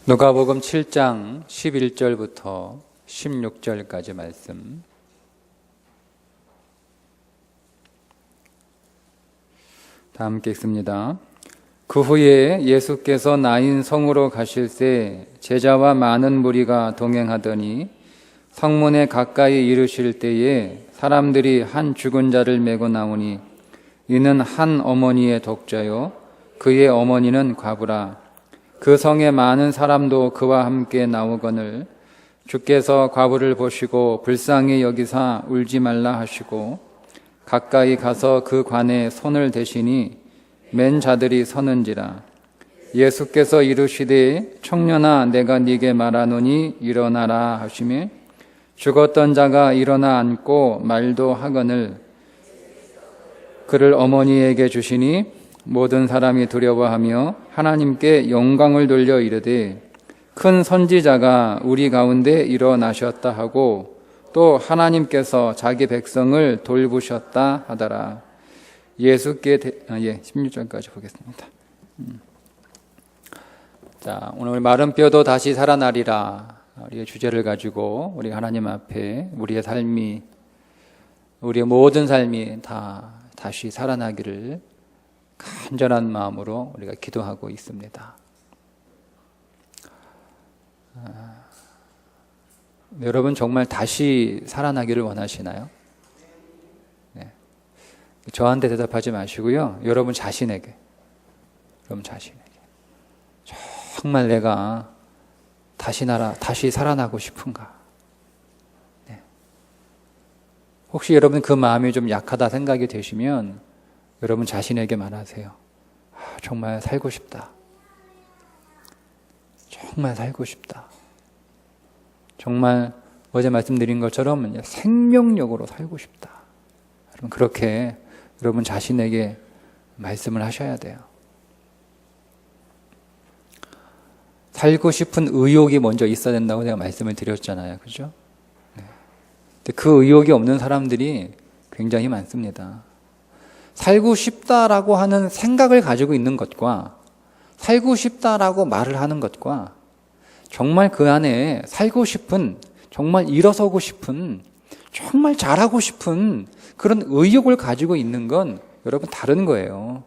누가복음 7장 11절부터 16절까지 말씀. 다 함께 읽습니다. 그 후에 예수께서 나인 성으로 가실새 제자와 많은 무리가 동행하더니 성문에 가까이 이르실 때에 사람들이 한 죽은 자를 메고 나오니 이는 한 어머니의 독자요 그의 어머니는 과부라. 그 성에 많은 사람도 그와 함께 나오거늘 주께서 과부를 보시고 불쌍히 여기사 울지 말라 하시고 가까이 가서 그 관에 손을 대시니 맨 자들이 서는지라. 예수께서 이르시되 청년아 내가 네게 말하노니 일어나라 하시매 죽었던 자가 일어나 앉고 말도 하거늘 그를 어머니에게 주시니 모든 사람이 두려워하며 하나님께 영광을 돌려 이르되 큰 선지자가 우리 가운데 일어나셨다 하고 또 하나님께서 자기 백성을 돌보셨다 하더라. 예수께 16절까지 보겠습니다. 자, 오늘 마른 뼈도 다시 살아나리라. 우리의 주제를 가지고 우리 하나님 앞에 우리의 삶이, 우리의 모든 삶이 다시 살아나기를 간절한 마음으로 우리가 기도하고 있습니다. 여러분 정말 다시 살아나기를 원하시나요? 네. 저한테 대답하지 마시고요. 여러분 자신에게 정말 내가 다시 살아나고 싶은가? 네. 혹시 여러분 그 마음이 좀 약하다 생각이 되시면 여러분 자신에게 말하세요. 정말 살고 싶다. 정말 살고 싶다. 정말 어제 말씀드린 것처럼 생명력으로 살고 싶다. 여러분 그렇게 여러분 자신에게 말씀을 하셔야 돼요. 살고 싶은 의욕이 먼저 있어야 된다고 제가 말씀을 드렸잖아요. 그죠? 네. 근데 그 의욕이 없는 사람들이 굉장히 많습니다. 살고 싶다라고 하는 생각을 가지고 있는 것과 살고 싶다라고 말을 하는 것과 정말 그 안에 살고 싶은, 정말 일어서고 싶은, 정말 잘하고 싶은 그런 의욕을 가지고 있는 건 여러분 다른 거예요.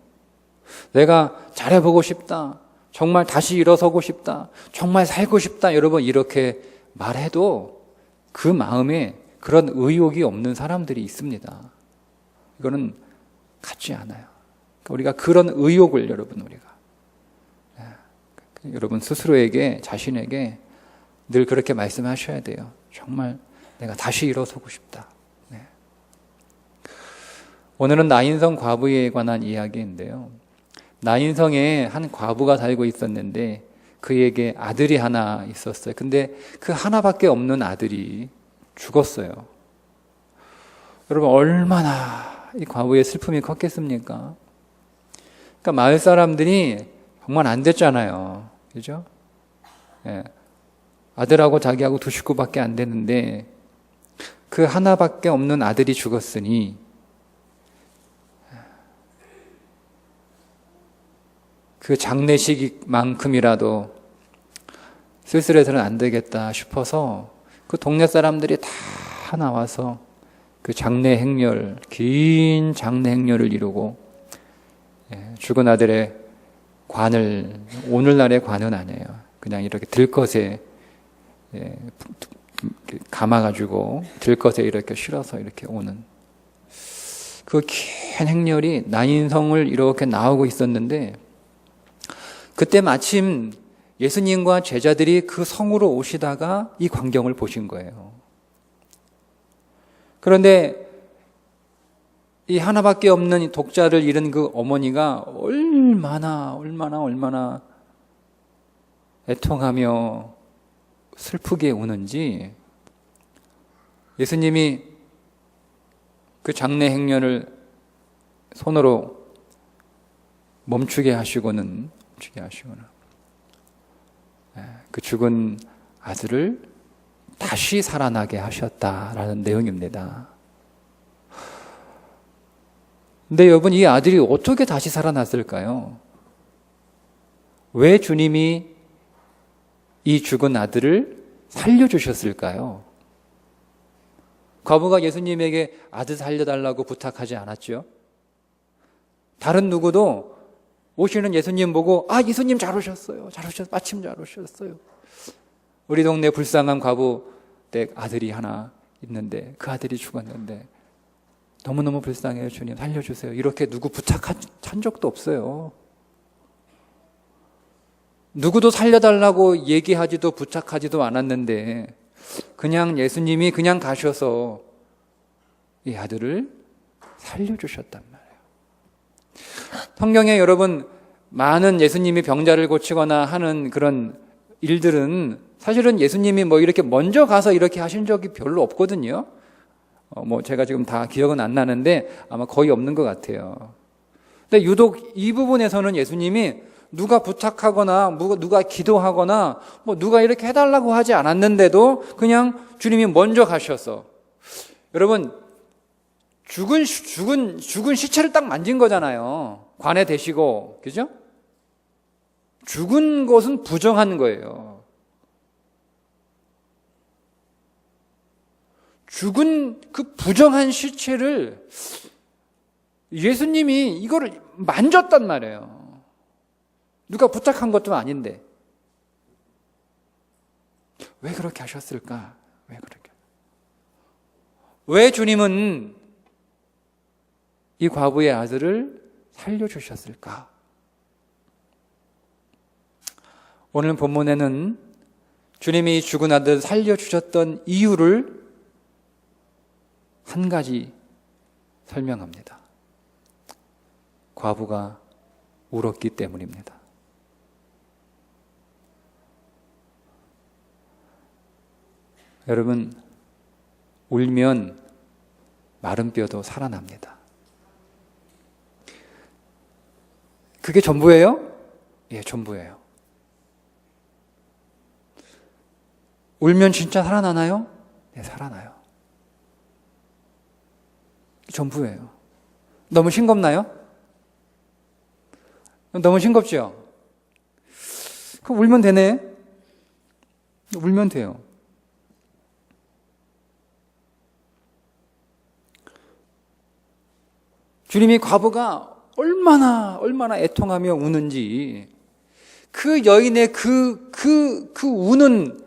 내가 잘해보고 싶다, 정말 다시 일어서고 싶다, 정말 살고 싶다, 여러분 이렇게 말해도 그 마음에 그런 의욕이 없는 사람들이 있습니다. 이거는 같지 않아요. 우리가 그런 의욕을 여러분 스스로에게, 자신에게 늘 그렇게 말씀하셔야 돼요. 정말 내가 다시 일어서고 싶다. 네. 오늘은 나인성 과부에 관한 이야기인데요. 나인성에 한 과부가 살고 있었는데 그에게 아들이 하나 있었어요. 근데 그 하나밖에 없는 아들이 죽었어요. 여러분 얼마나 이 과부의 슬픔이 컸겠습니까? 그러니까 마을 사람들이 정말 안 됐잖아요. 그죠? 예. 아들하고 자기하고 두 식구밖에 안 됐는데 그 하나밖에 없는 아들이 죽었으니 그 장례식만큼이라도 쓸쓸해서는 안 되겠다 싶어서 그 동네 사람들이 다 나와서 그 장례 행렬, 긴 장례 행렬을 이루고 죽은 아들의 관을, 오늘날의 관은 아니에요. 그냥 이렇게 들것에 감아가지고 들것에 이렇게 실어서 이렇게 오는 그 긴 행렬이 나인성을 이렇게 나오고 있었는데 그때 마침 예수님과 제자들이 그 성으로 오시다가 이 광경을 보신 거예요. 그런데 이 하나밖에 없는 이 독자를 잃은 그 어머니가 얼마나 애통하며 슬프게 우는지 예수님이 그 장례 행렬을 손으로 멈추게 하시고는 그 죽은 아들을 다시 살아나게 하셨다라는 내용입니다. 근데 여러분 이 아들이 어떻게 다시 살아났을까요? 왜 주님이 이 죽은 아들을 살려주셨을까요? 과부가 예수님에게 아들 살려달라고 부탁하지 않았죠. 다른 누구도 오시는 예수님 보고 예수님 잘 오셨어요. 마침 잘 오셨어요. 우리 동네 불쌍한 과부 댁 아들이 하나 있는데 그 아들이 죽었는데 너무너무 불쌍해요. 주님 살려주세요. 이렇게 누구 부탁한 적도 없어요. 누구도 살려달라고 얘기하지도 부탁하지도 않았는데 그냥 예수님이 그냥 가셔서 이 아들을 살려주셨단 말이에요. 성경에 여러분 많은 예수님이 병자를 고치거나 하는 그런 일들은 사실은 예수님이 이렇게 먼저 가서 이렇게 하신 적이 별로 없거든요. 제가 지금 다 기억은 안 나는데 아마 거의 없는 것 같아요. 근데 유독 이 부분에서는 예수님이 누가 부탁하거나 누가 기도하거나 누가 이렇게 해달라고 하지 않았는데도 그냥 주님이 먼저 가셔서 여러분 죽은 시체를 딱 만진 거잖아요. 관에 대시고 그죠? 죽은 것은 부정한 거예요. 죽은 그 부정한 시체를 예수님이 이거를 만졌단 말이에요. 누가 부탁한 것도 아닌데. 왜 그렇게 하셨을까? 왜 주님은 이 과부의 아들을 살려주셨을까? 오늘 본문에는 주님이 죽은 아들 살려주셨던 이유를 한 가지 설명합니다. 과부가 울었기 때문입니다. 여러분, 울면 마른 뼈도 살아납니다. 그게 전부예요? 예, 전부예요. 울면 진짜 살아나나요? 네, 살아나요. 전부예요. 너무 싱겁나요? 너무 싱겁죠? 그럼 울면 되네? 울면 돼요. 주님이 과부가 얼마나 애통하며 우는지 그 여인의 그 우는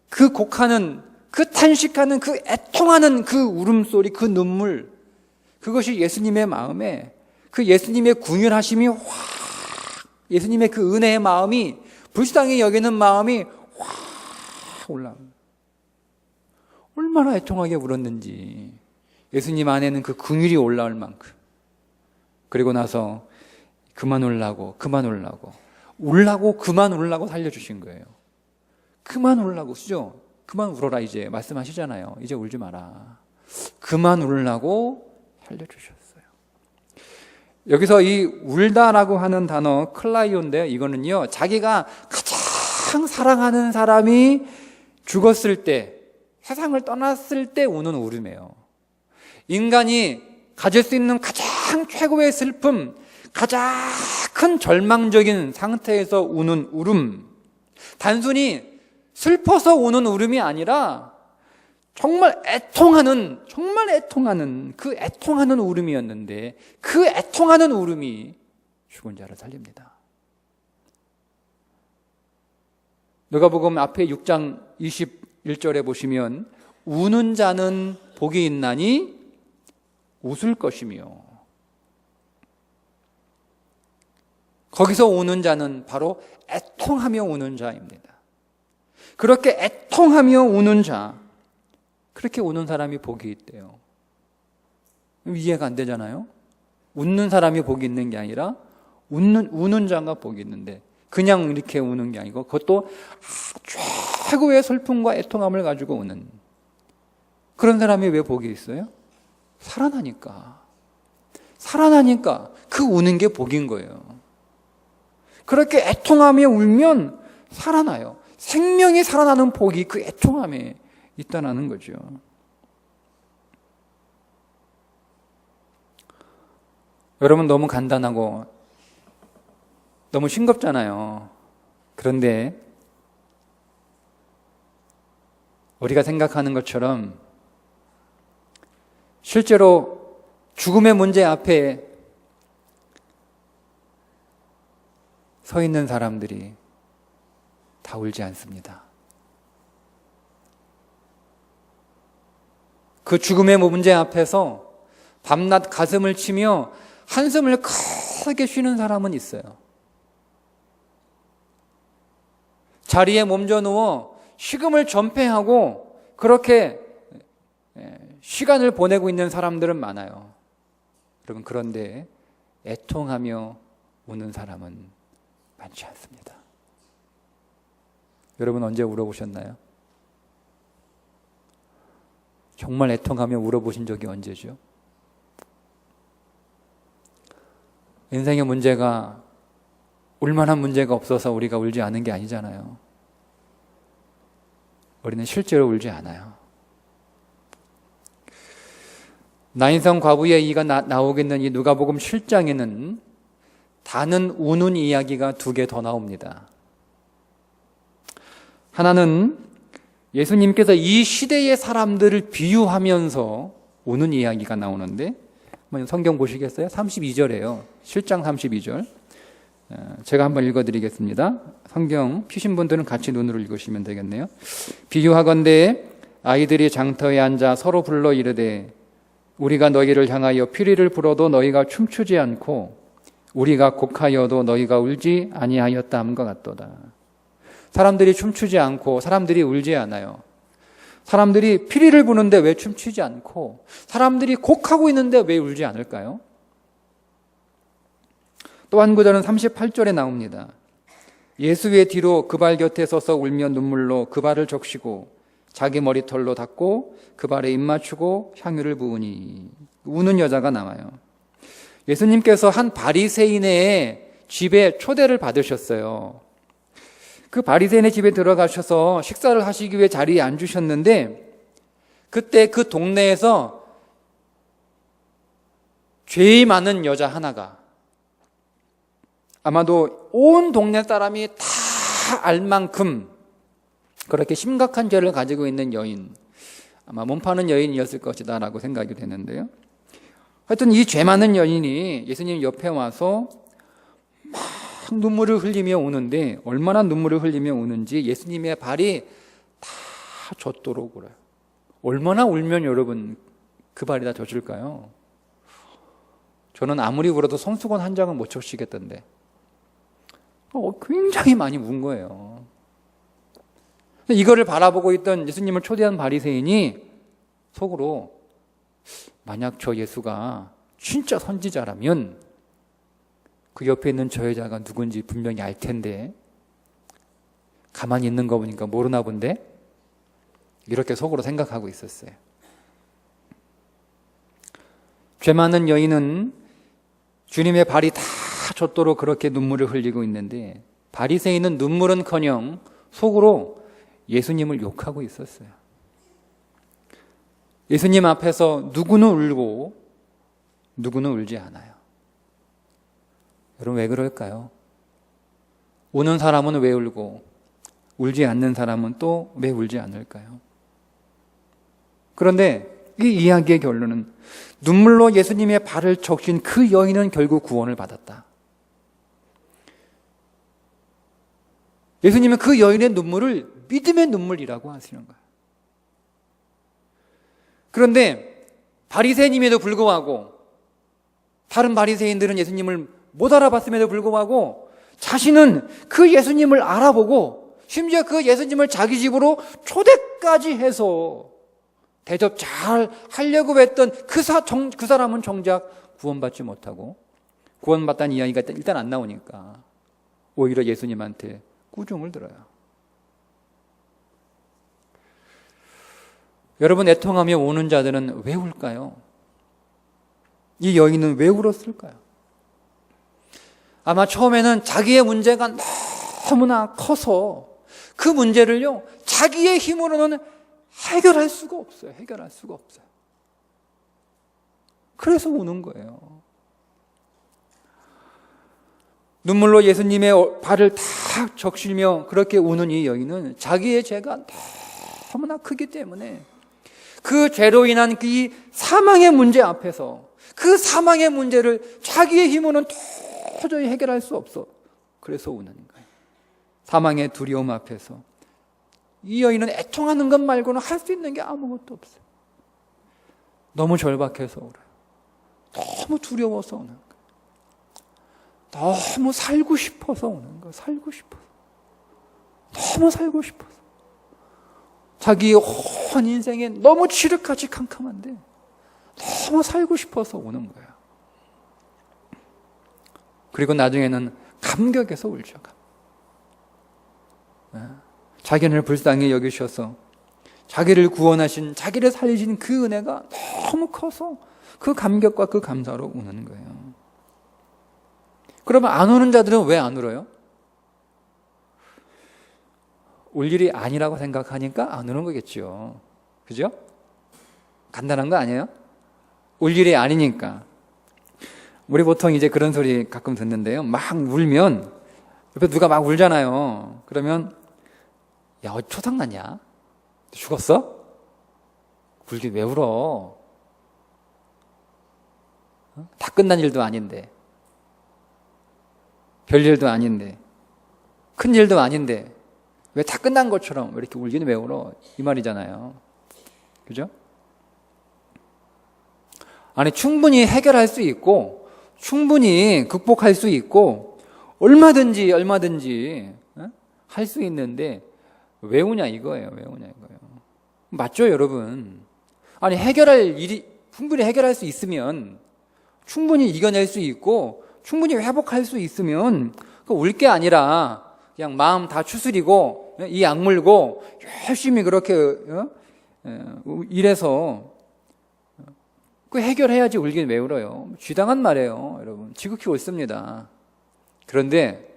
그 곡하는 그 탄식하는 그 애통하는 그 울음소리 그 눈물 그것이 예수님의 마음에 그 예수님의 궁휼하심이 확 예수님의 그 은혜의 마음이 불쌍히 여기는 마음이 확 올라옵니다. 얼마나 애통하게 울었는지 예수님 안에는 그 긍휼이 올라올 만큼 그리고 나서 그만 울라고 그만 울라고 살려주신 거예요. 그만 울라고 쓰죠. 그만 울어라 이제 말씀하시잖아요. 이제 울지 마라. 그만 울라고 살려주셨어요. 여기서 이 울다라고 하는 단어 클라이오인데요. 이거는요 자기가 가장 사랑하는 사람이 죽었을 때 세상을 떠났을 때 우는 울음이에요. 인간이 가질 수 있는 가장 최고의 슬픔, 가장 큰 절망적인 상태에서 우는 울음, 단순히 슬퍼서 우는 울음이 아니라 정말 애통하는 그 애통하는 울음이었는데 그 애통하는 울음이 죽은 자를 살립니다. 누가복음 앞에 6장 21절에 보시면 우는 자는 복이 있나니 웃을 것이며 거기서 우는 자는 바로 애통하며 우는 자입니다. 그렇게 애통하며 우는 자, 그렇게 우는 사람이 복이 있대요. 이해가 안 되잖아요. 웃는 사람이 복이 있는 게 아니라 우는 자가 복이 있는데 그냥 이렇게 우는 게 아니고 그것도 최고의 슬픔과 애통함을 가지고 우는 그런 사람이 왜 복이 있어요? 살아나니까 그 우는 게 복인 거예요. 그렇게 애통하며 울면 살아나요. 생명이 살아나는 복이 그 애통함에 있다는 거죠. 여러분 너무 간단하고 너무 싱겁잖아요. 그런데 우리가 생각하는 것처럼 실제로 죽음의 문제 앞에 서 있는 사람들이 다 울지 않습니다. 그 죽음의 문제 앞에서 밤낮 가슴을 치며 한숨을 크게 쉬는 사람은 있어요. 자리에 몸져 누워 식음을 전폐하고 그렇게 시간을 보내고 있는 사람들은 많아요. 여러분, 그런데 애통하며 우는 사람은 많지 않습니다. 여러분, 언제 울어보셨나요? 정말 애통하며 울어보신 적이 언제죠? 인생의 문제가 울만한 문제가 없어서 우리가 울지 않은 게 아니잖아요. 우리는 실제로 울지 않아요. 나인성 과부의 이가 나오겠는 이 누가복음 7장에는 다는 우는 이야기가 2개 더 나옵니다. 하나는 예수님께서 이 시대의 사람들을 비유하면서 우는 이야기가 나오는데, 한번 성경 보시겠어요? 32절이에요. 7장 32절. 제가 한번 읽어드리겠습니다. 성경 피신 분들은 같이 눈으로 읽으시면 되겠네요. 비유하건대 아이들이 장터에 앉아 서로 불러 이르되 우리가 너희를 향하여 피리를 불어도 너희가 춤추지 않고 우리가 곡하여도 너희가 울지 아니하였다 함과 같도다. 사람들이 춤추지 않고 사람들이 울지 않아요. 사람들이 피리를 부는데 왜 춤추지 않고 사람들이 곡하고 있는데 왜 울지 않을까요? 또 한 구절은 38절에 나옵니다. 예수의 뒤로 그 발 곁에 서서 울며 눈물로 그 발을 적시고 자기 머리털로 닦고 그 발에 입 맞추고 향유를 부으니, 우는 여자가 나와요. 예수님께서 한 바리새인의 집에 초대를 받으셨어요. 그 바리새인의 집에 들어가셔서 식사를 하시기 위해 자리에 앉으셨는데, 그때 그 동네에서 죄 많은 여자 하나가, 아마도 온 동네 사람이 다 알 만큼 그렇게 심각한 죄를 가지고 있는 여인, 아마 몸 파는 여인이었을 것이다 라고 생각이 되는데요. 하여튼 이 죄 많은 여인이 예수님 옆에 와서 막 눈물을 흘리며 우는데, 얼마나 눈물을 흘리며 우는지 예수님의 발이 다 젖도록 울어요. 얼마나 울면 여러분 그 발이 다 젖을까요? 저는 아무리 울어도 손수건 한 장은 못 적시겠던데 굉장히 많이 운 거예요. 이거를 바라보고 있던 예수님을 초대한 바리새인이 속으로, 만약 저 예수가 진짜 선지자라면 그 옆에 있는 저 여자가 누군지 분명히 알 텐데 가만히 있는 거 보니까 모르나 본데, 이렇게 속으로 생각하고 있었어요. 죄 많은 여인은 주님의 발이 다 젖도록 그렇게 눈물을 흘리고 있는데, 바리새인은 눈물은커녕 속으로 예수님을 욕하고 있었어요. 예수님 앞에서 누구는 울고 누구는 울지 않아요. 여러분, 왜 그럴까요? 우는 사람은 왜 울고 울지 않는 사람은 또 왜 울지 않을까요? 그런데 이 이야기의 결론은 눈물로 예수님의 발을 적신 그 여인은 결국 구원을 받았다. 예수님은 그 여인의 눈물을 믿음의 눈물이라고 하시는 거예요. 그런데 바리새인임에도 불구하고, 다른 바리새인들은 예수님을 못 알아봤음에도 불구하고 자신은 그 예수님을 알아보고 심지어 그 예수님을 자기 집으로 초대까지 해서 대접 잘 하려고 했던 그 사람은 정작 구원받지 못하고, 구원받다는 이야기가 일단 안 나오니까 오히려 예수님한테 꾸중을 들어요. 여러분, 애통하며 우는 자들은 왜 울까요? 이 여인은 왜 울었을까요? 아마 처음에는 자기의 문제가 너무나 커서 그 문제를요, 자기의 힘으로는 해결할 수가 없어요. 해결할 수가 없어요. 그래서 우는 거예요. 눈물로 예수님의 발을 탁 적시며 그렇게 우는 이 여인은 자기의 죄가 너무나 크기 때문에 그 죄로 인한 이 사망의 문제 앞에서 그 사망의 문제를 자기의 힘으로는 도저히 해결할 수 없어. 그래서 우는 거예요. 사망의 두려움 앞에서 이 여인은 애통하는 것 말고는 할 수 있는 게 아무것도 없어요. 너무 절박해서 울어요. 너무 두려워서 우는 거예요. 너무 살고 싶어서 우는 거예요. 살고 싶어서. 너무 살고 싶어서. 자기의 온 인생에 너무 쥐륵같이 캄캄한데 너무 살고 싶어서 우는 거예요. 그리고 나중에는 감격해서 울죠. 자기를 불쌍히 여기셔서 자기를 구원하신, 자기를 살리신 그 은혜가 너무 커서 그 감격과 그 감사로 우는 거예요. 그러면 안 우는 자들은 왜 안 울어요? 울 일이 아니라고 생각하니까 안 우는 거겠죠. 그죠? 간단한 거 아니에요? 울 일이 아니니까. 우리 보통 이제 그런 소리 가끔 듣는데요. 막 울면 옆에 누가 막 울잖아요. 그러면 야, 어디 초상났냐? 죽었어? 울긴 왜 울어? 다 끝난 일도 아닌데, 별일도 아닌데, 큰 일도 아닌데 왜 다 끝난 것처럼 왜 이렇게 울긴 왜 울어? 이 말이잖아요. 그죠? 아니, 충분히 해결할 수 있고 충분히 극복할 수 있고 얼마든지 할 수 있는데 왜 우냐 이거예요. 왜 우냐 이거예요. 맞죠, 여러분? 아니, 해결할 일이 충분히 해결할 수 있으면, 충분히 이겨낼 수 있고 충분히 회복할 수 있으면 울 게 아니라 그냥 마음 다 추스리고 이 악물고 열심히 그렇게 일해서 그 해결해야지 울긴 왜 울어요? 쥐당한 말이에요, 여러분. 지극히 옳습니다. 그런데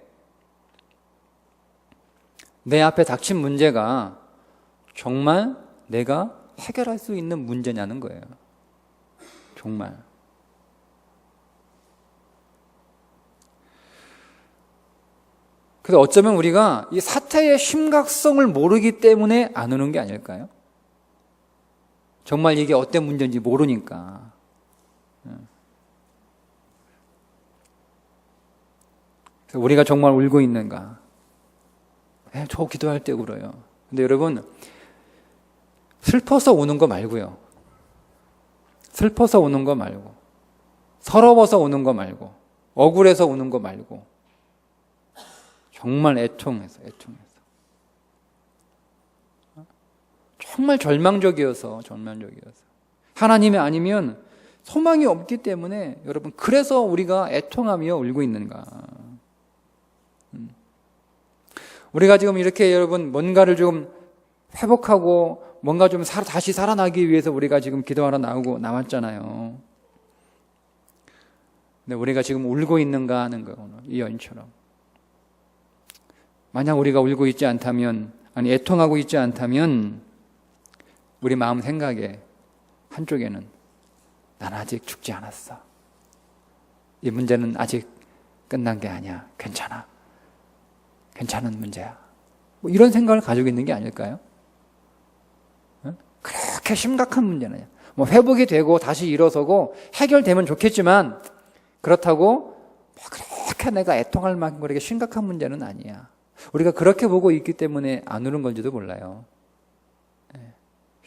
내 앞에 닥친 문제가 정말 내가 해결할 수 있는 문제냐는 거예요. 정말. 그래서 어쩌면 우리가 이 사태의 심각성을 모르기 때문에 안 우는 게 아닐까요? 정말 이게 어떤 문제인지 모르니까. 그래서 우리가 정말 울고 있는가? 저 기도할 때 울어요. 근데 여러분, 슬퍼서 우는 거 말고요. 슬퍼서 우는 거 말고, 서러워서 우는 거 말고, 억울해서 우는 거 말고, 정말 애통해서. 정말 절망적이어서. 하나님이 아니면 소망이 없기 때문에 여러분, 그래서 우리가 애통하며 울고 있는가. 우리가 지금 이렇게 여러분 뭔가를 좀 회복하고 뭔가 좀 다시 살아나기 위해서 우리가 지금 기도하러 나왔잖아요. 근데 우리가 지금 울고 있는가 하는 거예요, 오늘 이 여인처럼. 만약 우리가 울고 있지 않다면, 아니 애통하고 있지 않다면 우리 마음 생각에 한쪽에는 난 아직 죽지 않았어. 이 문제는 아직 끝난 게 아니야. 괜찮아. 괜찮은 문제야. 뭐 이런 생각을 가지고 있는 게 아닐까요? 그렇게 심각한 문제는 뭐 회복이 되고 다시 일어서고 해결되면 좋겠지만 그렇다고 뭐 그렇게 내가 애통할 만큼 그렇게 심각한 문제는 아니야. 우리가 그렇게 보고 있기 때문에 안 우는 건지도 몰라요.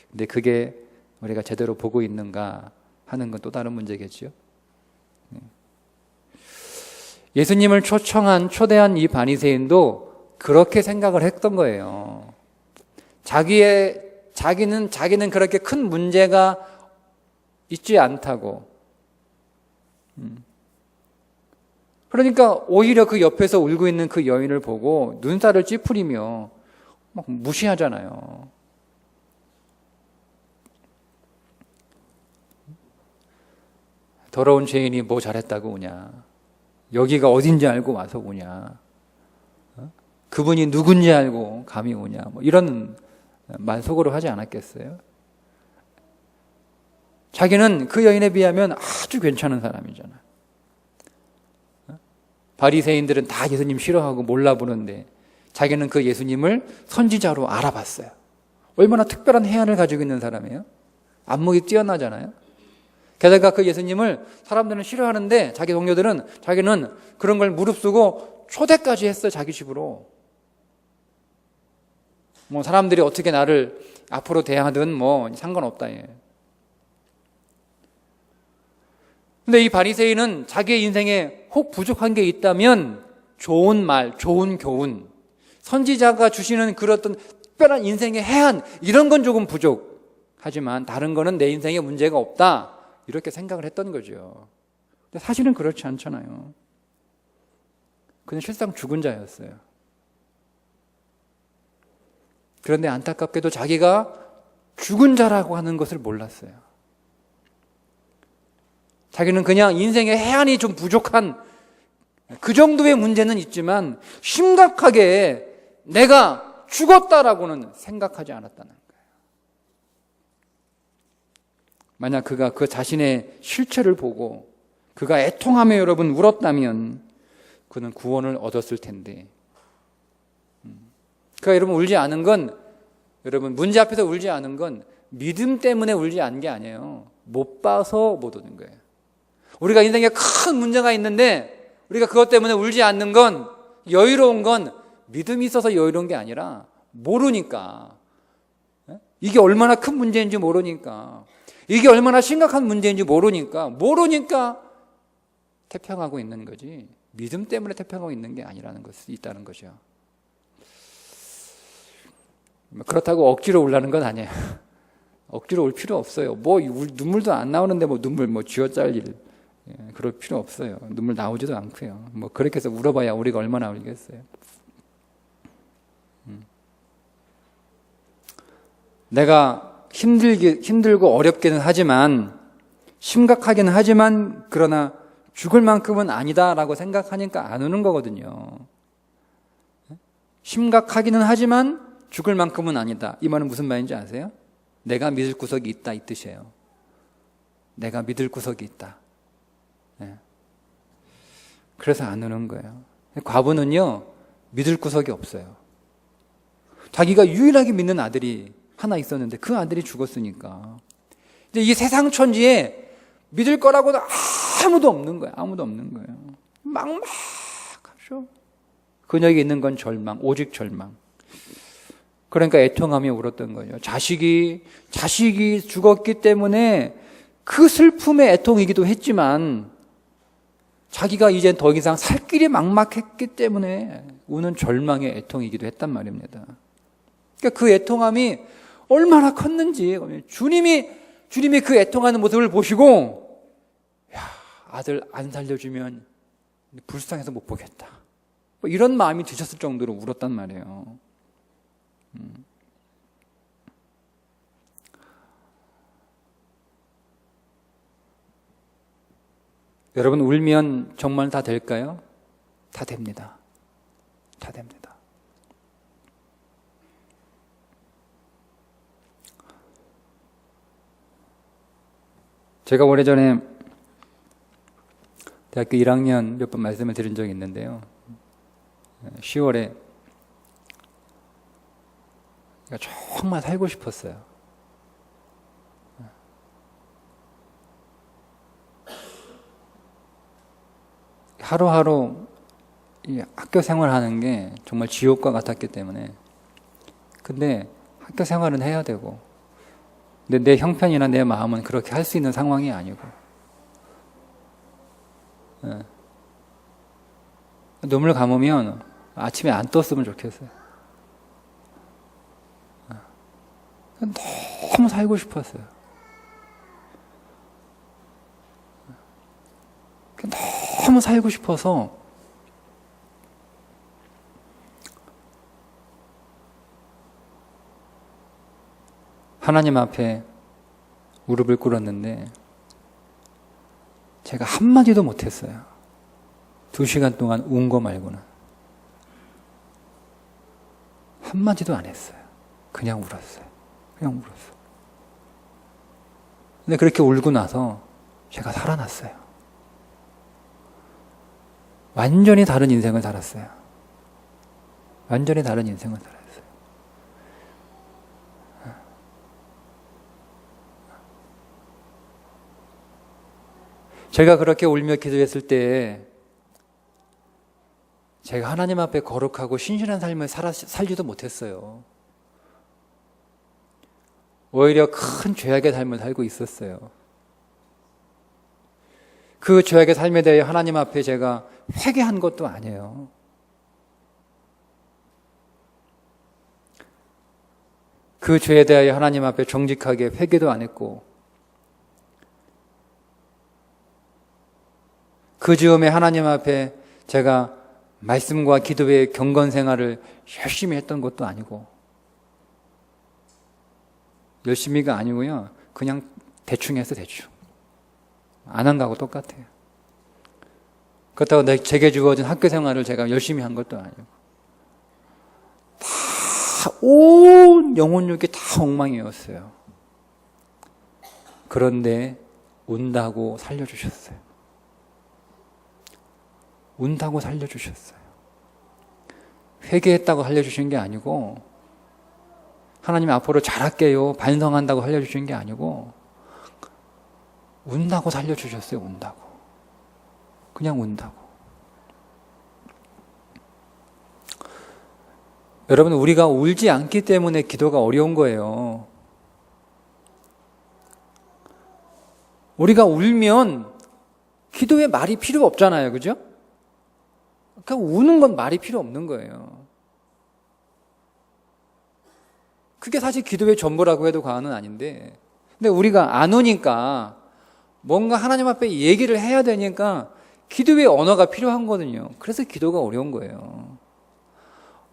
근데 그게 우리가 제대로 보고 있는가 하는 건 또 다른 문제겠죠. 예수님을 초대한 이 바리새인도 그렇게 생각을 했던 거예요. 자기는 그렇게 큰 문제가 있지 않다고. 그러니까 오히려 그 옆에서 울고 있는 그 여인을 보고 눈살을 찌푸리며 막 무시하잖아요. 더러운 죄인이 뭐 잘했다고 우냐. 여기가 어딘지 알고 와서 우냐. 그분이 누군지 알고 감히 우냐. 뭐 이런 말 속으로 하지 않았겠어요? 자기는 그 여인에 비하면 아주 괜찮은 사람이잖아. 바리새인들은 다 예수님 싫어하고 몰라보는데 자기는 그 예수님을 선지자로 알아봤어요. 얼마나 특별한 해안을 가지고 있는 사람이에요. 안목이 뛰어나잖아요. 게다가 그 예수님을 사람들은 싫어하는데 자기 동료들은 자기는 그런 걸 무릅쓰고 초대까지 했어요. 자기 집으로. 뭐 사람들이 어떻게 나를 앞으로 대하든 뭐 상관없다. 예. 근데 이 바리새인은 자기의 인생에 혹 부족한 게 있다면 좋은 말, 좋은 교훈, 선지자가 주시는 그런 특별한 인생의 해안 이런 건 조금 부족하지만 다른 거는 내 인생에 문제가 없다 이렇게 생각을 했던 거죠. 근데 사실은 그렇지 않잖아요. 그는 실상 죽은 자였어요. 그런데 안타깝게도 자기가 죽은 자라고 하는 것을 몰랐어요. 자기는 그냥 인생의 해안이 좀 부족한 그 정도의 문제는 있지만 심각하게 내가 죽었다라고는 생각하지 않았다는 거예요. 만약 그가 그 자신의 실체를 보고 그가 애통하며 여러분 울었다면 그는 구원을 얻었을 텐데 그가 여러분 울지 않은 건 여러분 문제 앞에서 울지 않은 건 믿음 때문에 울지 않은 게 아니에요. 못 봐서 못 우는 거예요. 우리가 인생에 큰 문제가 있는데 우리가 그것 때문에 울지 않는 건 여유로운 건 믿음이 있어서 여유로운 게 아니라 모르니까 이게 얼마나 큰 문제인지 모르니까 이게 얼마나 심각한 문제인지 모르니까 태평하고 있는 거지 믿음 때문에 태평하고 있는 게 아니라는 것이 있다는 거죠. 그렇다고 억지로 울라는 건 아니에요. 억지로 울 필요 없어요. 뭐 눈물도 안 나오는데 뭐 눈물 뭐 쥐어짤 일 그럴 필요 없어요. 눈물 나오지도 않고요. 뭐 그렇게 해서 울어봐야 우리가 얼마나 울겠어요. 내가 힘들고 어렵기는 하지만 심각하기는 하지만 그러나 죽을 만큼은 아니다라고 생각하니까 안 우는 거거든요. 심각하기는 하지만 죽을 만큼은 아니다. 이 말은 무슨 말인지 아세요? 내가 믿을 구석이 있다 이 뜻이에요. 내가 믿을 구석이 있다. 그래서 안 우는 거예요. 과부는요 믿을 구석이 없어요. 자기가 유일하게 믿는 아들이 하나 있었는데 그 아들이 죽었으니까 이제 이 세상 천지에 믿을 거라고는 아무도 없는 거예요. 아무도 없는 거예요. 막막하죠. 그녀에게 있는 건 절망, 오직 절망. 그러니까 애통하며 울었던 거예요. 자식이 죽었기 때문에 그 슬픔의 애통이기도 했지만 자기가 이젠 더 이상 살 길이 막막했기 때문에 우는 절망의 애통이기도 했단 말입니다. 그러니까 그 애통함이 얼마나 컸는지 주님이 그 애통하는 모습을 보시고 야, 아들 안 살려주면 불쌍해서 못 보겠다. 뭐 이런 마음이 드셨을 정도로 울었단 말이에요. 여러분 울면 정말 다 될까요? 다 됩니다. 다 됩니다. 제가 오래전에 대학교 1학년 몇 번 말씀을 드린 적이 있는데요. 10월에 정말 살고 싶었어요. 하루하루 이 학교 생활하는 게 정말 지옥과 같았기 때문에 근데 학교 생활은 해야 되고 근데 내 형편이나 내 마음은 그렇게 할 수 있는 상황이 아니고 눈물 감으면 아침에 안 떴으면 좋겠어요. 너무 살고 싶었어요. 너무 살고 싶어서 하나님 앞에 무릎을 꿇었는데 제가 한마디도 못했어요. 2시간 동안 운 거 말고는 한마디도 안 했어요. 그냥 울었어요. 그냥 울었어요. 근데 그렇게 울고 나서 제가 살아났어요. 완전히 다른 인생을 살았어요. 완전히 다른 인생을 살았어요. 제가 그렇게 울며 기도했을 때 제가 하나님 앞에 거룩하고 신실한 삶을 살지도 못했어요. 오히려 큰 죄악의 삶을 살고 있었어요. 그 죄악의 삶에 대해 하나님 앞에 제가 회개한 것도 아니에요. 그 죄에 대하여 하나님 앞에 정직하게 회개도 안 했고, 그 즈음에 하나님 앞에 제가 말씀과 기도의 경건 생활을 열심히 했던 것도 아니고, 열심히가 아니고요, 그냥 대충 해서 대충. 안 한 거하고 똑같아요. 그렇다고 제게 주어진 학교 생활을 제가 열심히 한 것도 아니고, 온 영혼력이 다 엉망이었어요. 그런데 운다고 살려주셨어요. 운다고 살려주셨어요. 회개했다고 살려주신 게 아니고, 하나님 앞으로 잘할게요, 반성한다고 살려주신 게 아니고, 운다고 살려주셨어요. 운다고. 그냥 운다고. 여러분, 우리가 울지 않기 때문에 기도가 어려운 거예요. 우리가 울면 기도에 말이 필요 없잖아요. 그죠? 그러니까 우는 건 말이 필요 없는 거예요. 그게 사실 기도의 전부라고 해도 과언은 아닌데, 근데 우리가 안 우니까 뭔가 하나님 앞에 얘기를 해야 되니까 기도의 언어가 필요한 거거든요. 그래서 기도가 어려운 거예요.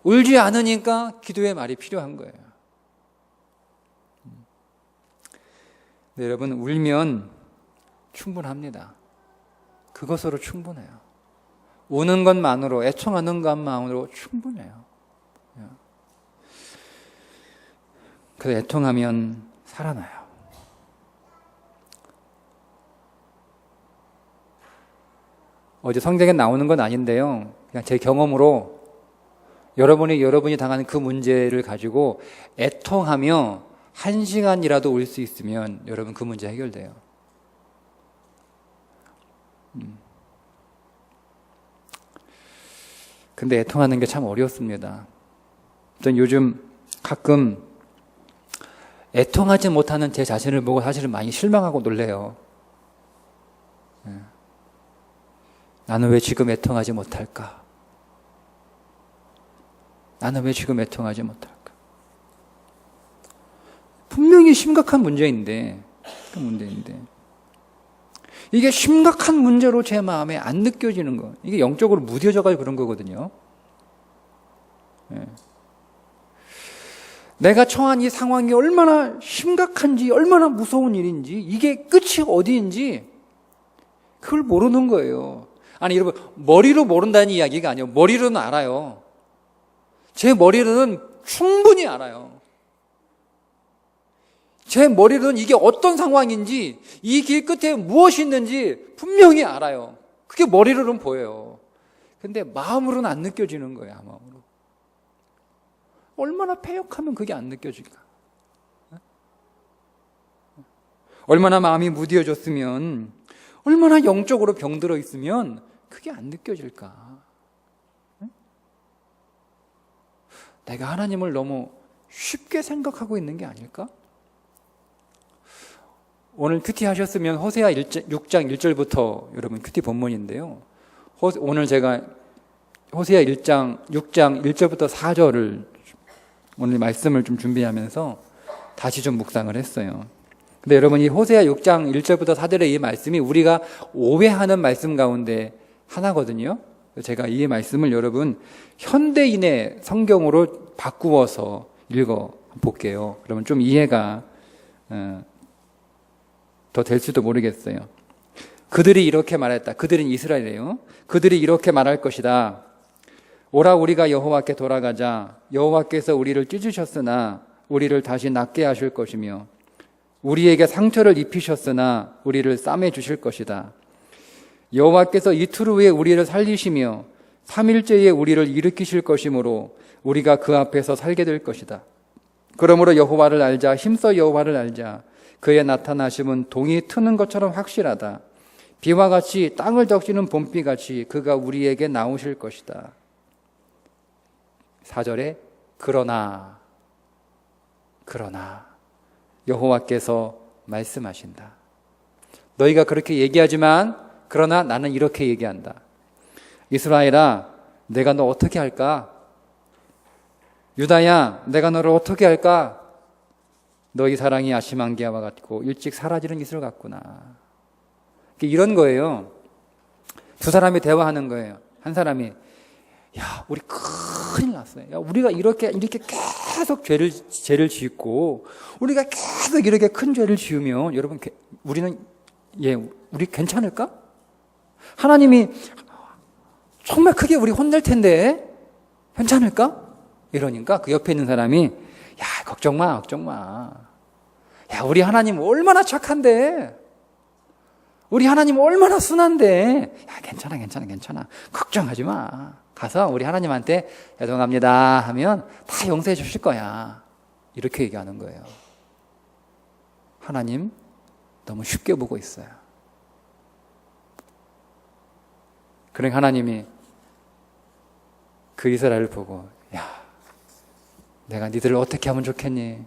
울지 않으니까 기도의 말이 필요한 거예요. 네, 여러분, 울면 충분합니다. 그것으로 충분해요. 우는 것만으로, 애청하는 것만으로 충분해요. 그래서 애통하면 살아나요. 어제 성경에 나오는 건 아닌데요, 그냥 제 경험으로 여러분이 당하는 그 문제를 가지고 애통하며 1시간이라도 울 수 있으면 여러분 그 문제 해결돼요. 근데 애통하는 게 참 어렵습니다. 전 요즘 가끔 애통하지 못하는 제 자신을 보고 사실은 많이 실망하고 놀래요. 나는 왜 지금 애통하지 못할까? 나는 왜 지금 애통하지 못할까? 분명히 심각한 문제인데, 이게 심각한 문제로 제 마음에 안 느껴지는 거, 이게 영적으로 무뎌져가지고 그런 거거든요. 내가 처한 이 상황이 얼마나 심각한지, 얼마나 무서운 일인지, 이게 끝이 어디인지 그걸 모르는 거예요. 아니 여러분, 머리로 모른다는 이야기가 아니에요. 머리로는 알아요. 제 머리로는 충분히 알아요. 제 머리로는 이게 어떤 상황인지, 이 길 끝에 무엇이 있는지 분명히 알아요. 그게 머리로는 보여요. 근데 마음으로는 안 느껴지는 거예요. 마음으로. 얼마나 패역하면 그게 안 느껴질까? 얼마나 마음이 무뎌졌으면, 얼마나 영적으로 병들어 있으면 그게 안 느껴질까? 내가 하나님을 너무 쉽게 생각하고 있는 게 아닐까? 오늘 큐티 하셨으면 호세아 6장 1절부터 여러분 큐티 본문인데요. 오늘 제가 호세아 6장 1절부터 4절을 오늘 말씀을 좀 준비하면서 다시 좀 묵상을 했어요. 근데 여러분, 이 호세아 6장 1절부터 4절의 이 말씀이 우리가 오해하는 말씀 가운데 하나거든요. 제가 이 말씀을 여러분 현대인의 성경으로 바꾸어서 읽어 볼게요. 그러면 좀 이해가 더 될 수도 모르겠어요. 그들이 이렇게 말했다. 그들은 이스라엘이에요. 그들이 이렇게 말할 것이다. 오라, 우리가 여호와께 돌아가자. 여호와께서 우리를 찢으셨으나 우리를 다시 낫게 하실 것이며, 우리에게 상처를 입히셨으나 우리를 싸매 주실 것이다. 여호와께서 이틀 후에 우리를 살리시며 3일째에 우리를 일으키실 것이므로 우리가 그 앞에서 살게 될 것이다. 그러므로 여호와를 알자. 힘써 여호와를 알자. 그의 나타나심은 동이 트는 것처럼 확실하다. 비와 같이 땅을 적시는 봄비같이 그가 우리에게 나오실 것이다. 4절에 그러나 여호와께서 말씀하신다. 너희가 그렇게 얘기하지만 그러나 나는 이렇게 얘기한다. 이스라엘아, 내가 너 어떻게 할까? 유다야, 내가 너를 어떻게 할까? 너희 사랑이 아시만기아와 같고 일찍 사라지는 이슬 같구나. 이런 거예요. 두 사람이 대화하는 거예요. 한 사람이 야, 우리 큰일 났어요. 야, 우리가 이렇게 계속 죄를 짓고 우리가 계속 이렇게 큰 죄를 지으면 여러분 우리 괜찮을까? 하나님이 정말 크게 우리 혼낼 텐데 괜찮을까? 이러니까 그 옆에 있는 사람이 야, 걱정 마. 야, 우리 하나님 얼마나 착한데. 우리 하나님 얼마나 순한데. 야, 괜찮아. 걱정하지 마. 가서 우리 하나님한테 죄송합니다 하면 다 용서해 주실 거야. 이렇게 얘기하는 거예요. 하나님 너무 쉽게 보고 있어요. 그러니까 하나님이 그 이스라엘을 보고 야, 내가 니들을 어떻게 하면 좋겠니?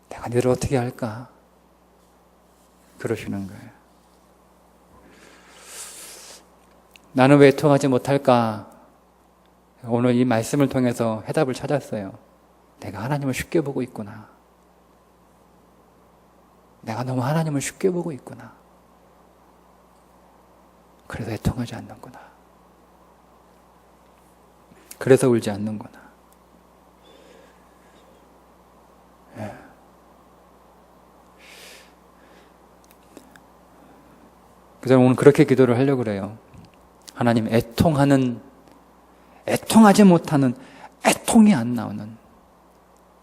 내가 니들을 어떻게 할까? 그러시는 거예요. 나는 왜 애통하지 못할까? 오늘 이 말씀을 통해서 해답을 찾았어요. 내가 하나님을 쉽게 보고 있구나. 내가 너무 하나님을 쉽게 보고 있구나. 그래서 애통하지 않는구나. 그래서 울지 않는구나. 예. 그래서 오늘 그렇게 기도를 하려고 그래요. 하나님, 애통하지 못하는, 애통이 안 나오는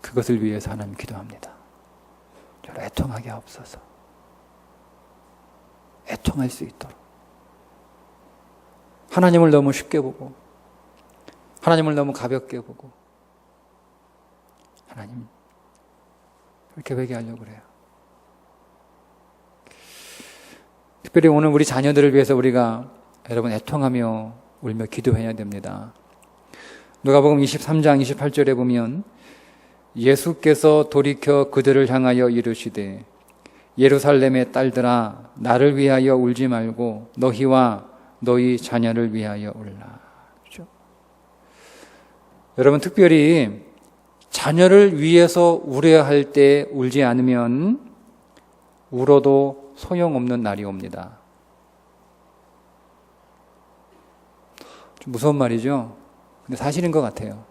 그것을 위해서 하나님 기도합니다. 저를 애통하게 하옵소서. 애통할 수 있도록. 하나님을 너무 쉽게 보고, 하나님을 너무 가볍게 보고, 하나님, 그렇게 회개하려고 그래요. 특별히 오늘 우리 자녀들을 위해서 우리가 여러분 애통하며 울며 기도해야 됩니다. 누가복음 23장 28절에 보면 예수께서 돌이켜 그들을 향하여 이르시되 예루살렘의 딸들아 나를 위하여 울지 말고 너희와 너희 자녀를 위하여 울라. 그렇죠? 여러분 특별히 자녀를 위해서 울어야 할 때 울지 않으면 울어도 소용없는 날이 옵니다. 좀 무서운 말이죠. 근데 사실인 것 같아요.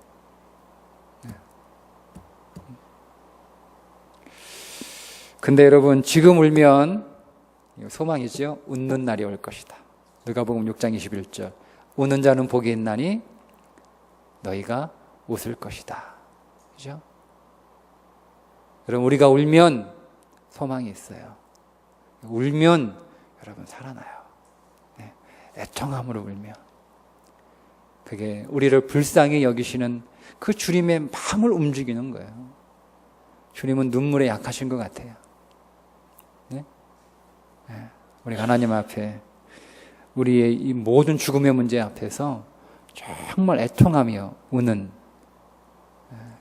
근데 여러분 지금 울면 소망이죠. 웃는 날이 올 것이다. 누가복음 6장 21절 우는 자는 복이 있나니 너희가 웃을 것이다. 그죠? 여러분 우리가 울면 소망이 있어요. 울면 여러분 살아나요. 네. 애통함으로 울면 그게 우리를 불쌍히 여기시는 그 주님의 마음을 움직이는 거예요. 주님은 눈물에 약하신 것 같아요. 네? 네. 우리 하나님 앞에 우리의 이 모든 죽음의 문제 앞에서 정말 애통하며 우는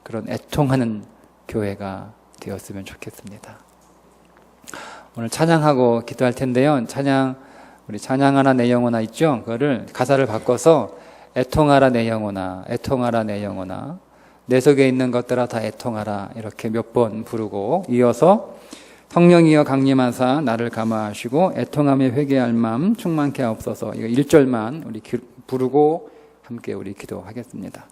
그런 애통하는 교회가 되었으면 좋겠습니다. 오늘 찬양하고 기도할 텐데요. 우리 찬양하나 내 영혼아 있죠? 그거를 가사를 바꿔서 애통하라 내 영혼아, 애통하라 내 영혼아, 내 속에 있는 것들아 다 애통하라 이렇게 몇 번 부르고 이어서 성령이여 강림하사 나를 감화하시고 애통함에 회개할 마음 충만케 하옵소서. 이거 1절만 우리 부르고 함께 우리 기도하겠습니다.